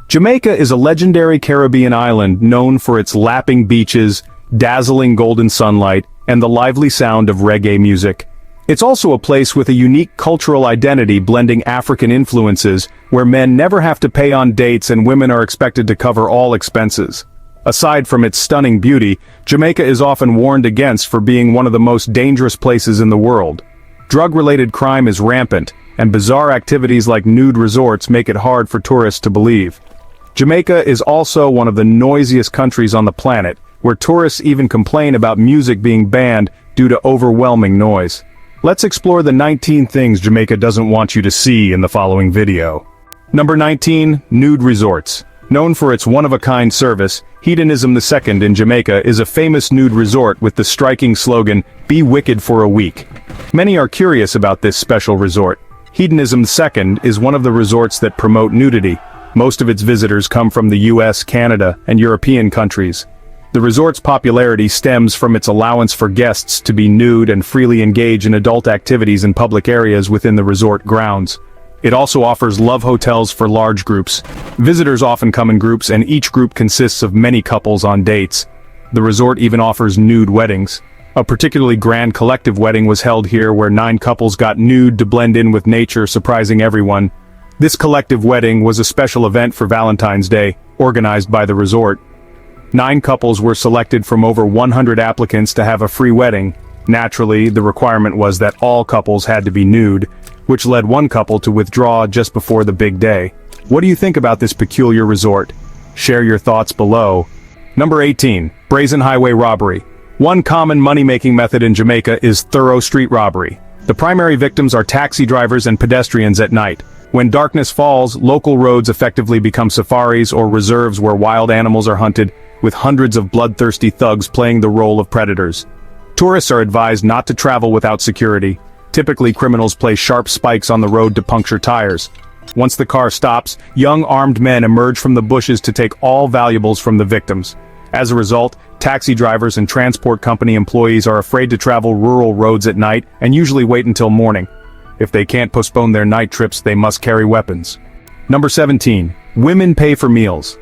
Jamaica is a legendary Caribbean island known for its lapping beaches, dazzling golden sunlight, and the lively sound of reggae music. It's also a place with a unique cultural identity blending African influences, where men never have to pay on dates and women are expected to cover all expenses. Aside from its stunning beauty, Jamaica is often warned against for being one of the most dangerous places in the world. Drug-related crime is rampant, and bizarre activities like nude resorts make it hard for tourists to believe. Jamaica is also one of the noisiest countries on the planet, where tourists even complain about music being banned due to overwhelming noise. Let's explore the 19 things Jamaica doesn't want you to see in the following video. Number 19. Nude resorts. Known for its one-of-a-kind service, Hedonism II in Jamaica is a famous nude resort with the striking slogan, "Be wicked for a week." Many are curious about this special resort. Hedonism II is one of the resorts that promote nudity. Most of its visitors come from the US, Canada, and European countries. The resort's popularity stems from its allowance for guests to be nude and freely engage in adult activities in public areas within the resort grounds. It also offers love hotels for large groups. Visitors often come in groups and each group consists of many couples on dates. The resort even offers nude weddings. A particularly grand collective wedding was held here where 9 couples got nude to blend in with nature, surprising everyone. This collective wedding was a special event for Valentine's Day, organized by the resort. 9 couples were selected from over 100 applicants to have a free wedding. Naturally, the requirement was that all couples had to be nude, which led one couple to withdraw just before the big day. What do you think about this peculiar resort? Share your thoughts below. Number 18. Brazen highway robbery. One common money-making method in Jamaica is thorough street robbery. The primary victims are taxi drivers and pedestrians at night. When darkness falls, local roads effectively become safaris or reserves where wild animals are hunted, with hundreds of bloodthirsty thugs playing the role of predators. Tourists are advised not to travel without security. Typically, criminals place sharp spikes on the road to puncture tires. Once the car stops, young armed men emerge from the bushes to take all valuables from the victims. As a result, taxi drivers and transport company employees are afraid to travel rural roads at night and usually wait until morning. If they can't postpone their night trips, they must carry weapons. Number 17. Women pay for meals.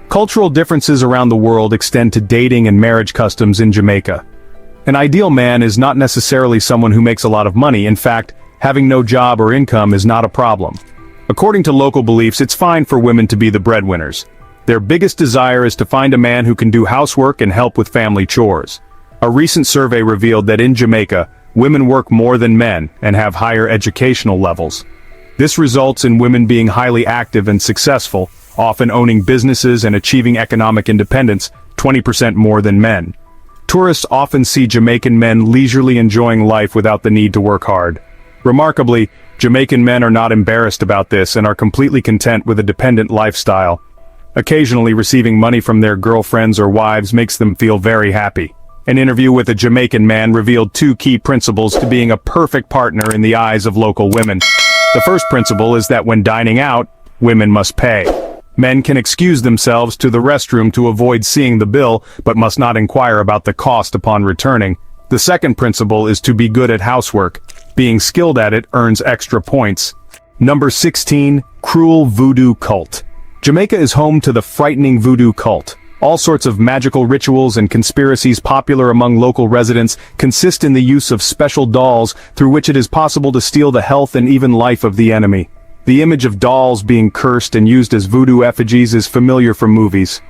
Cultural differences around the world extend to dating and marriage customs in Jamaica. An ideal man is not necessarily someone who makes a lot of money. In fact, having no job or income is not a problem. According to local beliefs, it's fine for women to be the breadwinners. Their biggest desire is to find a man who can do housework and help with family chores. A recent survey revealed that in Jamaica, women work more than men and have higher educational levels. This results in women being highly active and successful, often owning businesses and achieving economic independence, 20% more than men. Tourists often see Jamaican men leisurely enjoying life without the need to work hard. Remarkably, Jamaican men are not embarrassed about this and are completely content with a dependent lifestyle. Occasionally receiving money from their girlfriends or wives makes them feel very happy. An interview with a Jamaican man revealed 2 key principles to being a perfect partner in the eyes of local women. The first principle is that when dining out, women must pay. Men can excuse themselves to the restroom to avoid seeing the bill, but must not inquire about the cost upon returning. The second principle is to be good at housework. Being skilled at it earns extra points. Number 16. Cruel voodoo cult. Jamaica is home to the frightening voodoo cult. All sorts of magical rituals and conspiracies popular among local residents consist in the use of special dolls through which it is possible to steal the health and even life of the enemy. The image of dolls being cursed and used as voodoo effigies is familiar from movies.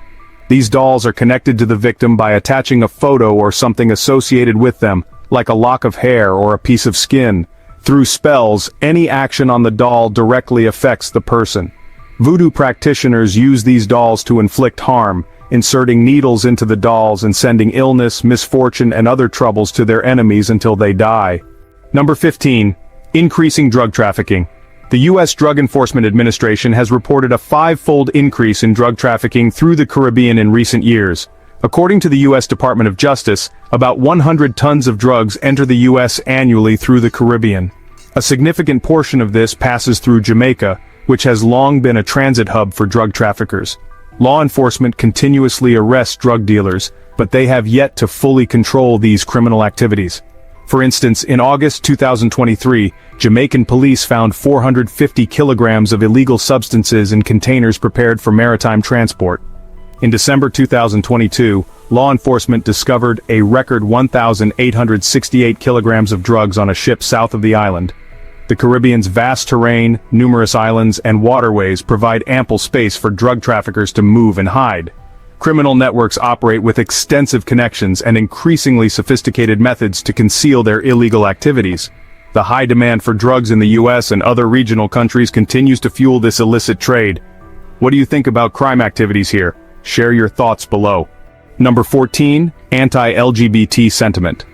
These dolls are connected to the victim by attaching a photo or something associated with them, like a lock of hair or a piece of skin. Through spells, any action on the doll directly affects the person. Voodoo practitioners use these dolls to inflict harm, inserting needles into the dolls and sending illness, misfortune, and other troubles to their enemies until they die. Number 15. Increasing drug trafficking. The U.S. Drug Enforcement Administration has reported a 5-fold increase in drug trafficking through the Caribbean in recent years. According to the U.S. Department of Justice, about 100 tons of drugs enter the U.S. annually through the Caribbean. A significant portion of this passes through Jamaica, which has long been a transit hub for drug traffickers. Law enforcement continuously arrests drug dealers, but they have yet to fully control these criminal activities. For instance, in August 2023, Jamaican police found 450 kilograms of illegal substances in containers prepared for maritime transport. In December 2022, law enforcement discovered a record 1,868 kilograms of drugs on a ship south of the island. The Caribbean's vast terrain, numerous islands, and waterways provide ample space for drug traffickers to move and hide. Criminal networks operate with extensive connections and increasingly sophisticated methods to conceal their illegal activities. The high demand for drugs in the US and other regional countries continues to fuel this illicit trade. What do you think about crime activities here? Share your thoughts below. Number 14, anti-LGBT sentiment.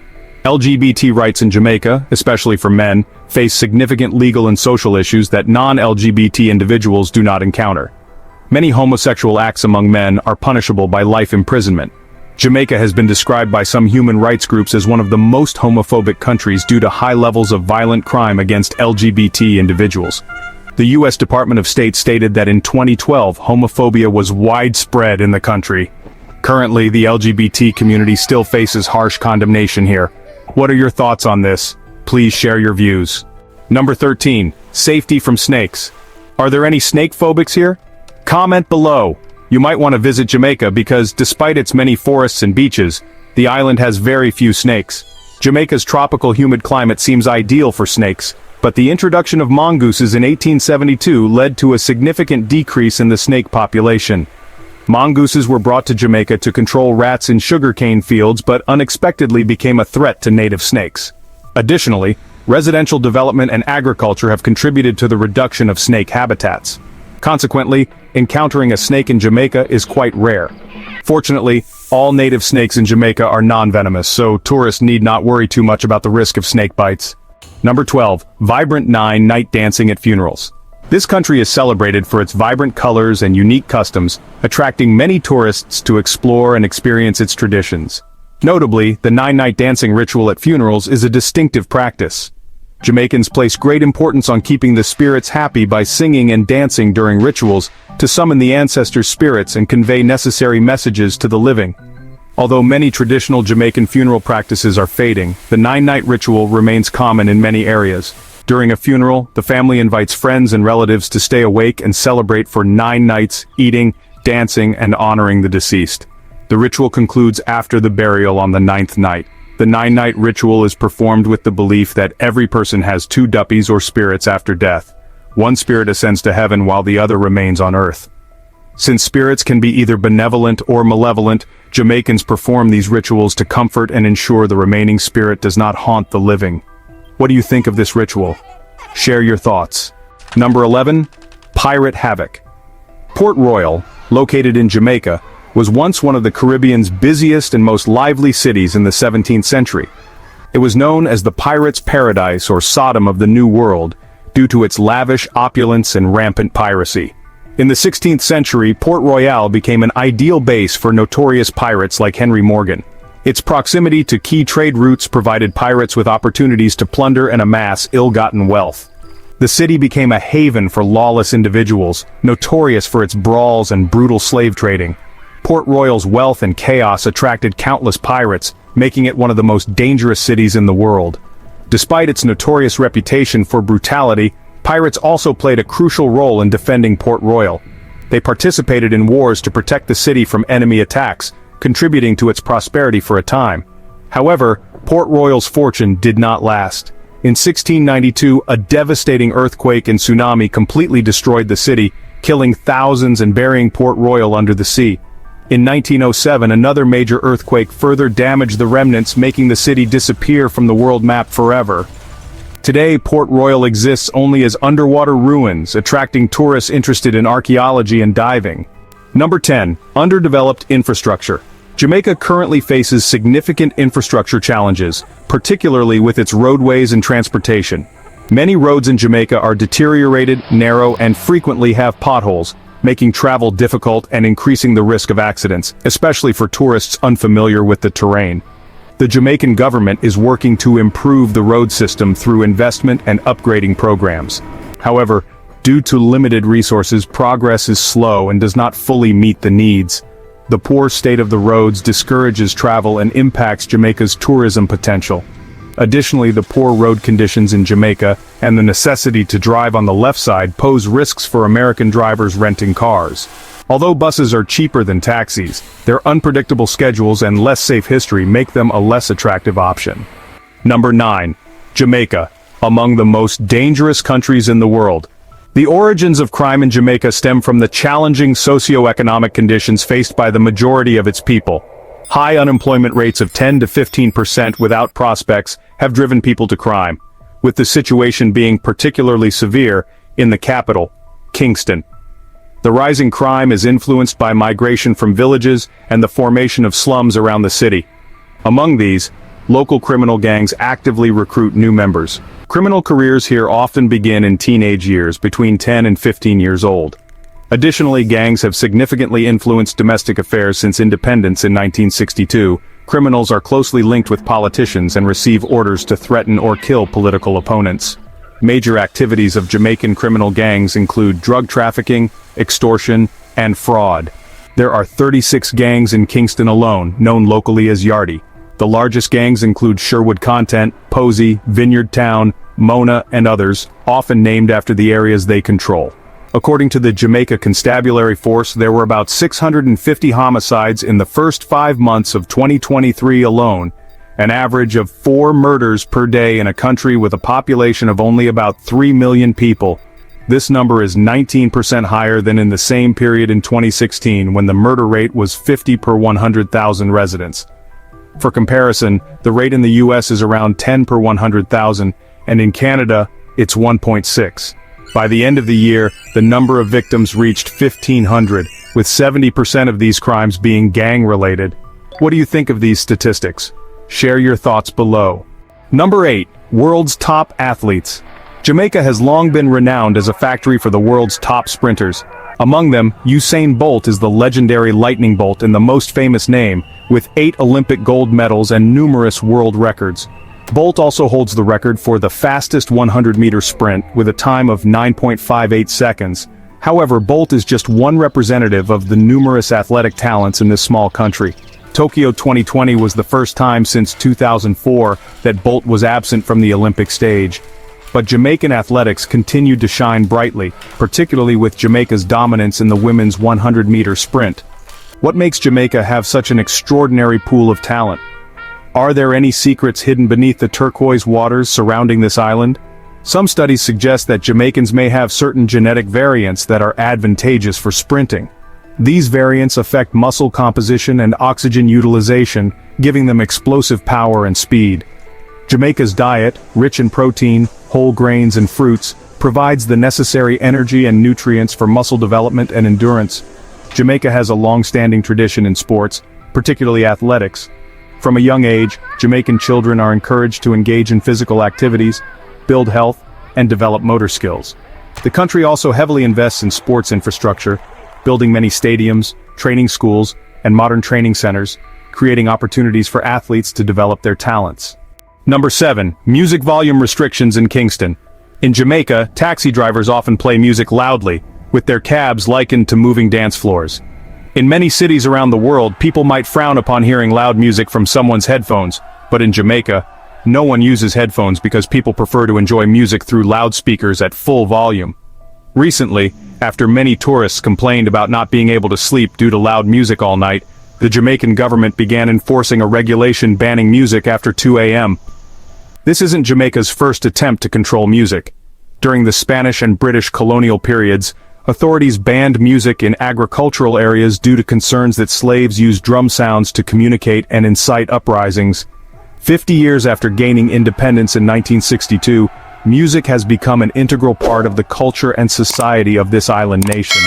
LGBT rights in Jamaica, especially for men, face significant legal and social issues that non-LGBT individuals do not encounter. Many homosexual acts among men are punishable by life imprisonment. Jamaica has been described by some human rights groups as one of the most homophobic countries due to high levels of violent crime against LGBT individuals. The U.S. Department of State stated that in 2012, homophobia was widespread in the country. Currently, the LGBT community still faces harsh condemnation here. What are your thoughts on this? Please share your views. Number 13, safety from snakes. Are there any snake phobics here? Comment below. You might want to visit Jamaica because, despite its many forests and beaches, the island has very few snakes. Jamaica's tropical humid climate seems ideal for snakes, but the introduction of mongooses in 1872 led to a significant decrease in the snake population. Mongooses were brought to Jamaica to control rats in sugarcane fields but unexpectedly became a threat to native snakes. Additionally, residential development and agriculture have contributed to the reduction of snake habitats. Consequently, encountering a snake in Jamaica is quite rare. Fortunately, all native snakes in Jamaica are non-venomous, so tourists need not worry too much about the risk of snake bites. Number 12, vibrant night dancing at funerals. This country is celebrated for its vibrant colors and unique customs, attracting many tourists to explore and experience its traditions. Notably, the night dancing ritual at funerals is a distinctive practice. Jamaicans place great importance on keeping the spirits happy by singing and dancing during rituals to summon the ancestors' spirits and convey necessary messages to the living. Although many traditional Jamaican funeral practices are fading, the nine-night ritual remains common in many areas. During a funeral, the family invites friends and relatives to stay awake and celebrate for 9 nights, eating, dancing, and honoring the deceased. The ritual concludes after the burial on the 9th night. The 9-night ritual is performed with the belief that every person has 2 duppies or spirits after death. One spirit ascends to heaven while the other remains on earth. Since spirits can be either benevolent or malevolent, Jamaicans perform these rituals to comfort and ensure the remaining spirit does not haunt the living. What do you think of this ritual? Share your thoughts. Number 11, pirate havoc. Port Royal, located in Jamaica, was once one of the Caribbean's busiest and most lively cities in the 17th century. It was known as the pirates' paradise or Sodom of the New World, due to its lavish opulence and rampant piracy. In the 16th century, Port Royal became an ideal base for notorious pirates like Henry Morgan. Its proximity to key trade routes provided pirates with opportunities to plunder and amass ill-gotten wealth. The city became a haven for lawless individuals, notorious for its brawls and brutal slave trading. Port Royal's wealth and chaos attracted countless pirates, making it one of the most dangerous cities in the world. Despite its notorious reputation for brutality, pirates also played a crucial role in defending Port Royal. They participated in wars to protect the city from enemy attacks, contributing to its prosperity for a time. However, Port Royal's fortune did not last. In 1692, a devastating earthquake and tsunami completely destroyed the city, killing thousands and burying Port Royal under the sea. In 1907, another major earthquake further damaged the remnants, making the city disappear from the world map forever. Today, Port Royal exists only as underwater ruins, attracting tourists interested in archaeology and diving. Number 10, underdeveloped infrastructure. Jamaica currently faces significant infrastructure challenges, particularly with its roadways and transportation. Many roads in Jamaica are deteriorated, narrow, and frequently have potholes, making travel difficult and increasing the risk of accidents, especially for tourists unfamiliar with the terrain. The Jamaican government is working to improve the road system through investment and upgrading programs. However, due to limited resources, progress is slow and does not fully meet the needs. The poor state of the roads discourages travel and impacts Jamaica's tourism potential. Additionally, the poor road conditions in Jamaica and the necessity to drive on the left side pose risks for American drivers renting cars. Although buses are cheaper than taxis, their unpredictable schedules and less safe history make them a less attractive option. Number 9. Jamaica, among the most dangerous countries in the world. The origins of crime in Jamaica stem from the challenging socio-economic conditions faced by the majority of its people. High unemployment rates of 10 to 15% without prospects have driven people to crime, with the situation being particularly severe in the capital, Kingston. The rising crime is influenced by migration from villages and the formation of slums around the city. Among these, local criminal gangs actively recruit new members. Criminal careers here often begin in teenage years, between 10 and 15 years old. Additionally, gangs have significantly influenced domestic affairs since independence in 1962. Criminals are closely linked with politicians and receive orders to threaten or kill political opponents. Major activities of Jamaican criminal gangs include drug trafficking, extortion, and fraud. There are 36 gangs in Kingston alone, known locally as Yardie. The largest gangs include Sherwood Content, Posey, Vineyard Town, Mona, and others, often named after the areas they control. According to the Jamaica Constabulary Force, there were about 650 homicides in the first 5 months of 2023 alone, an average of 4 murders per day in a country with a population of only about 3 million people. This number is 19% higher than in the same period in 2016, when the murder rate was 50 per 100,000 residents. For comparison, the rate in the US is around 10 per 100,000, and in Canada, it's 1.6. By the end of the year, the number of victims reached 1,500, with 70% of these crimes being gang-related. What do you think of these statistics? Share your thoughts below. Number 8. World's top athletes. Jamaica has long been renowned as a factory for the world's top sprinters. Among them, Usain Bolt is the legendary lightning bolt and the most famous name, with 8 Olympic gold medals and numerous world records. Bolt also holds the record for the fastest 100-meter sprint with a time of 9.58 seconds. However, Bolt is just one representative of the numerous athletic talents in this small country. Tokyo 2020 was the first time since 2004 that Bolt was absent from the Olympic stage. But Jamaican athletics continued to shine brightly, particularly with Jamaica's dominance in the women's 100-meter sprint. What makes Jamaica have such an extraordinary pool of talent? Are there any secrets hidden beneath the turquoise waters surrounding this island? Some studies suggest that Jamaicans may have certain genetic variants that are advantageous for sprinting. These variants affect muscle composition and oxygen utilization, giving them explosive power and speed. Jamaica's diet, rich in protein, whole grains and fruits, provides the necessary energy and nutrients for muscle development and endurance. Jamaica has a long-standing tradition in sports, particularly athletics. From a young age, Jamaican children are encouraged to engage in physical activities, build health, and develop motor skills. The country also heavily invests in sports infrastructure, building many stadiums, training schools, and modern training centers, creating opportunities for athletes to develop their talents. Number 7. Music volume restrictions in Kingston. In Jamaica, taxi drivers often play music loudly, with their cabs likened to moving dance floors. In many cities around the world, people might frown upon hearing loud music from someone's headphones, but in Jamaica, no one uses headphones because people prefer to enjoy music through loudspeakers at full volume. Recently, after many tourists complained about not being able to sleep due to loud music all night, the Jamaican government began enforcing a regulation banning music after 2 a.m. This isn't Jamaica's first attempt to control music. During the Spanish and British colonial periods, authorities banned music in agricultural areas due to concerns that slaves used drum sounds to communicate and incite uprisings. 50 years after gaining independence in 1962, music has become an integral part of the culture and society of this island nation.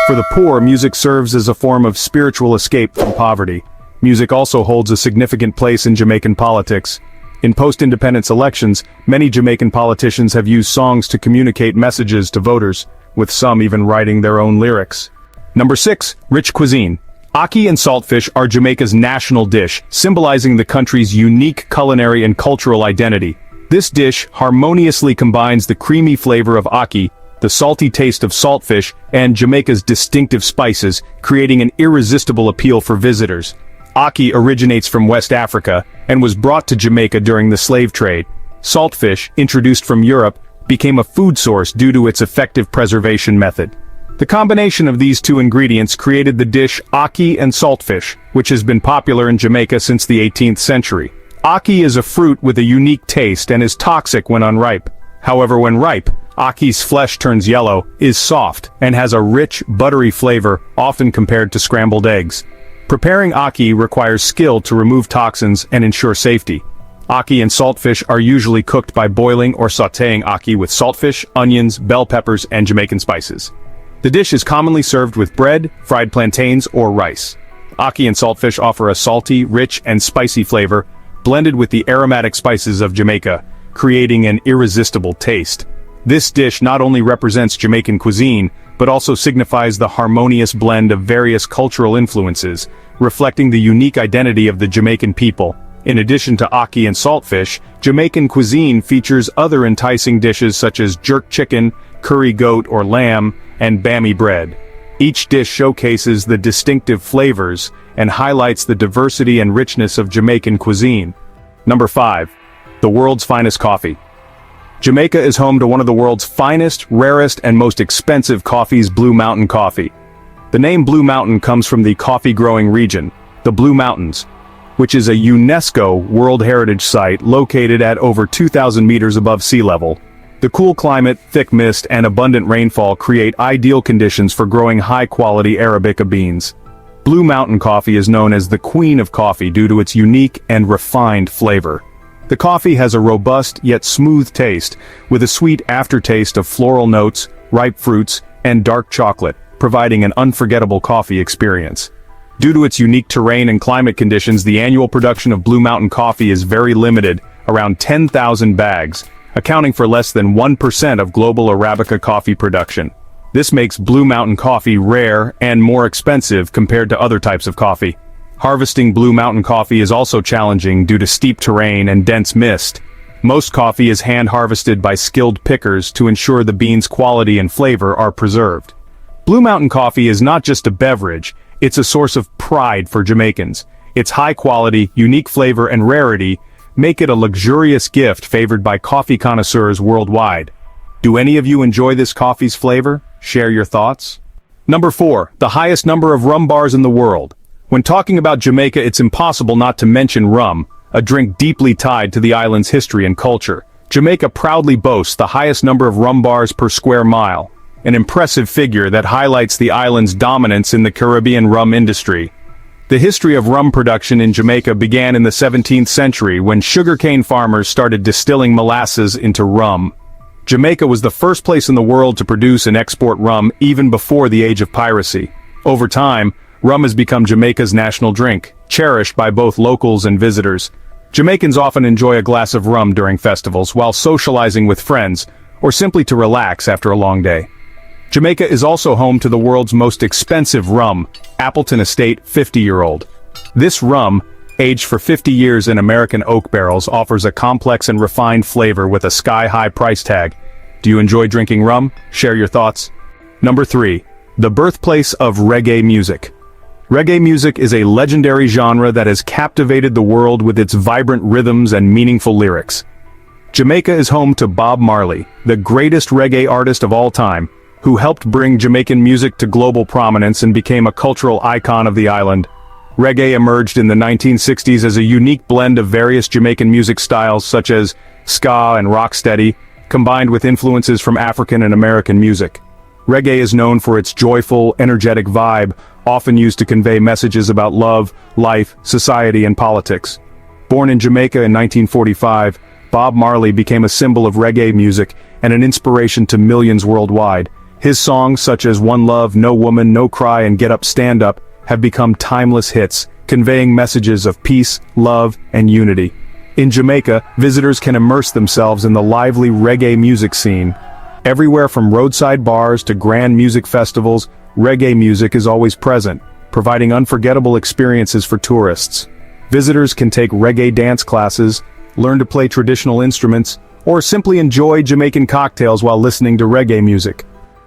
For the poor, music serves as a form of spiritual escape from poverty. Music also holds a significant place in Jamaican politics. In post-independence elections, many Jamaican politicians have used songs to communicate messages to voters, with some even writing their own lyrics. Number 6. Rich cuisine. Ackee and saltfish are Jamaica's national dish, symbolizing the country's unique culinary and cultural identity. This dish harmoniously combines the creamy flavor of ackee, the salty taste of saltfish, and Jamaica's distinctive spices, creating an irresistible appeal for visitors. Ackee originates from West Africa and was brought to Jamaica during the slave trade. Saltfish, introduced from Europe, became a food source due to its effective preservation method. The combination of these two ingredients created the dish ackee and saltfish, which has been popular in Jamaica since the 18th century. Ackee is a fruit with a unique taste and is toxic when unripe. However, when ripe, ackee's flesh turns yellow, is soft, and has a rich, buttery flavor, often compared to scrambled eggs. Preparing ackee requires skill to remove toxins and ensure safety. Ackee and saltfish are usually cooked by boiling or sautéing ackee with saltfish, onions, bell peppers, and Jamaican spices. The dish is commonly served with bread, fried plantains, or rice. Ackee and saltfish offer a salty, rich, and spicy flavor, blended with the aromatic spices of Jamaica, creating an irresistible taste. This dish not only represents Jamaican cuisine, but also signifies the harmonious blend of various cultural influences, reflecting the unique identity of the Jamaican people. In addition to ackee and saltfish, Jamaican cuisine features other enticing dishes such as jerk chicken, curry goat or lamb, and bammy bread. Each dish showcases the distinctive flavors and highlights the diversity and richness of Jamaican cuisine. Number 5. The world's finest coffee. Jamaica is home to one of the world's finest, rarest, and most expensive coffees, Blue Mountain coffee. The name Blue Mountain comes from the coffee-growing region, the Blue Mountains, which is a UNESCO World Heritage Site located at over 2,000 meters above sea level. The cool climate, thick mist, and abundant rainfall create ideal conditions for growing high-quality Arabica beans. Blue Mountain coffee is known as the Queen of Coffee due to its unique and refined flavor. The coffee has a robust yet smooth taste, with a sweet aftertaste of floral notes, ripe fruits, and dark chocolate, providing an unforgettable coffee experience. Due to its unique terrain and climate conditions, the annual production of Blue Mountain coffee is very limited, around 10,000 bags, accounting for less than 1% of global Arabica coffee production. This makes Blue Mountain coffee rare and more expensive compared to other types of coffee. Harvesting Blue Mountain coffee is also challenging due to steep terrain and dense mist. Most coffee is hand-harvested by skilled pickers to ensure the beans' quality and flavor are preserved. Blue Mountain coffee is not just a beverage, it's a source of pride for Jamaicans. Its high quality, unique flavor, and rarity make it a luxurious gift favored by coffee connoisseurs worldwide. Do any of you enjoy this coffee's flavor? Share your thoughts. Number 4. The highest number of rum bars in the world. When talking about Jamaica, it's impossible not to mention rum, a drink deeply tied to the island's history and culture. Jamaica proudly boasts the highest number of rum bars per square mile, an impressive figure that highlights the island's dominance in the Caribbean rum industry. The history of rum production in Jamaica began in the 17th century when sugarcane farmers started distilling molasses into rum. Jamaica was the first place in the world to produce and export rum even before the age of piracy. Over time, rum has become Jamaica's national drink, cherished by both locals and visitors. Jamaicans often enjoy a glass of rum during festivals while socializing with friends, or simply to relax after a long day. Jamaica is also home to the world's most expensive rum, Appleton Estate 50-year-old. This rum, aged for 50 years in American oak barrels, offers a complex and refined flavor with a sky-high price tag. Do you enjoy drinking rum? Share your thoughts. Number 3. The birthplace of reggae music. Reggae music is a legendary genre that has captivated the world with its vibrant rhythms and meaningful lyrics. Jamaica is home to Bob Marley, the greatest reggae artist of all time, who helped bring Jamaican music to global prominence and became a cultural icon of the island. Reggae emerged in the 1960s as a unique blend of various Jamaican music styles such as ska and rocksteady, combined with influences from African and American music. Reggae is known for its joyful, energetic vibe, often used to convey messages about love, life, society, and politics. Born in Jamaica in 1945, Bob Marley became a symbol of reggae music and an inspiration to millions worldwide. His songs such as One Love, No Woman, No Cry, and Get Up, Stand Up have become timeless hits, conveying messages of peace, love, and unity. In Jamaica, visitors can immerse themselves in the lively reggae music scene. Everywhere from roadside bars to grand music festivals, reggae music is always present, providing unforgettable experiences for tourists. Visitors can take reggae dance classes, learn to play traditional instruments, or simply enjoy Jamaican cocktails while listening to reggae music.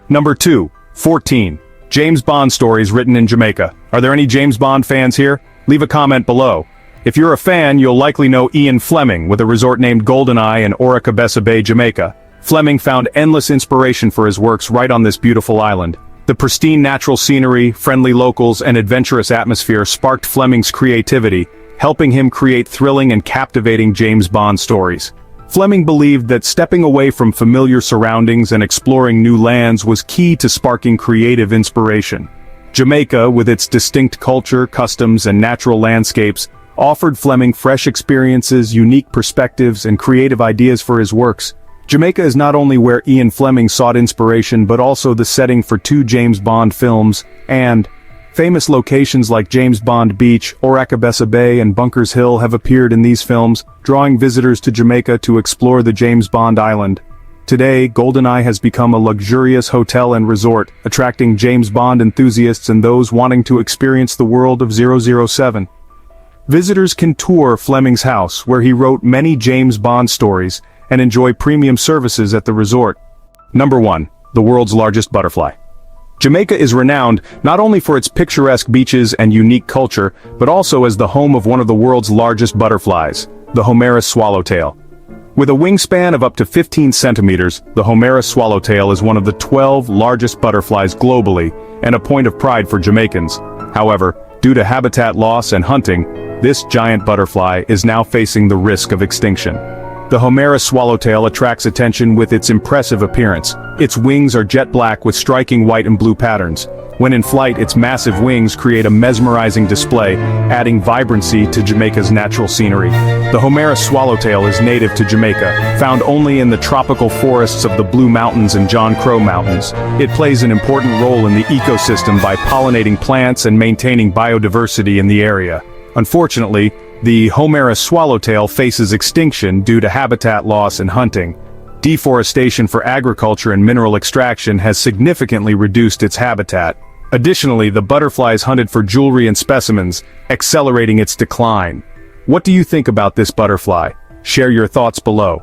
Number 2. 14. James Bond stories written in Jamaica. Are there any James Bond fans here? Leave a comment below. If you're a fan, you'll likely know Ian Fleming with a resort named GoldenEye in Cabeza Bay, Jamaica. Fleming found endless inspiration for his works right on this beautiful island. The pristine natural scenery, friendly locals, and adventurous atmosphere sparked Fleming's creativity, helping him create thrilling and captivating James Bond stories. Fleming believed that stepping away from familiar surroundings and exploring new lands was key to sparking creative inspiration. Jamaica, with its distinct culture, customs, and natural landscapes, offered Fleming fresh experiences, unique perspectives, and creative ideas for his works. Jamaica is not only where Ian Fleming sought inspiration but also the setting for 2 James Bond films, and famous locations like James Bond Beach, Cabeza Bay, and Bunkers Hill have appeared in these films, drawing visitors to Jamaica to explore the James Bond island. Today, GoldenEye has become a luxurious hotel and resort, attracting James Bond enthusiasts and those wanting to experience the world of 007. Visitors can tour Fleming's house, where he wrote many James Bond stories, and enjoy premium services at the resort. Number 1. The world's largest butterfly. Jamaica is renowned not only for its picturesque beaches and unique culture, but also as the home of one of the world's largest butterflies, the Homerus swallowtail. With a wingspan of up to 15 centimeters, the Homerus swallowtail is one of the 12 largest butterflies globally, and a point of pride for Jamaicans. However, due to habitat loss and hunting, this giant butterfly is now facing the risk of extinction. The Homerus swallowtail attracts attention with its impressive appearance. Its wings are jet black with striking white and blue patterns. When in flight, its massive wings create a mesmerizing display, adding vibrancy to Jamaica's natural scenery. The Homerus swallowtail is native to Jamaica, found only in the tropical forests of the Blue Mountains and John Crow Mountains. It plays an important role in the ecosystem by pollinating plants and maintaining biodiversity in the area. Unfortunately, the Homerus swallowtail faces extinction due to habitat loss and hunting. Deforestation for agriculture and mineral extraction has significantly reduced its habitat. Additionally, the butterfly is hunted for jewelry and specimens, accelerating its decline. What do you think about this butterfly? Share your thoughts below.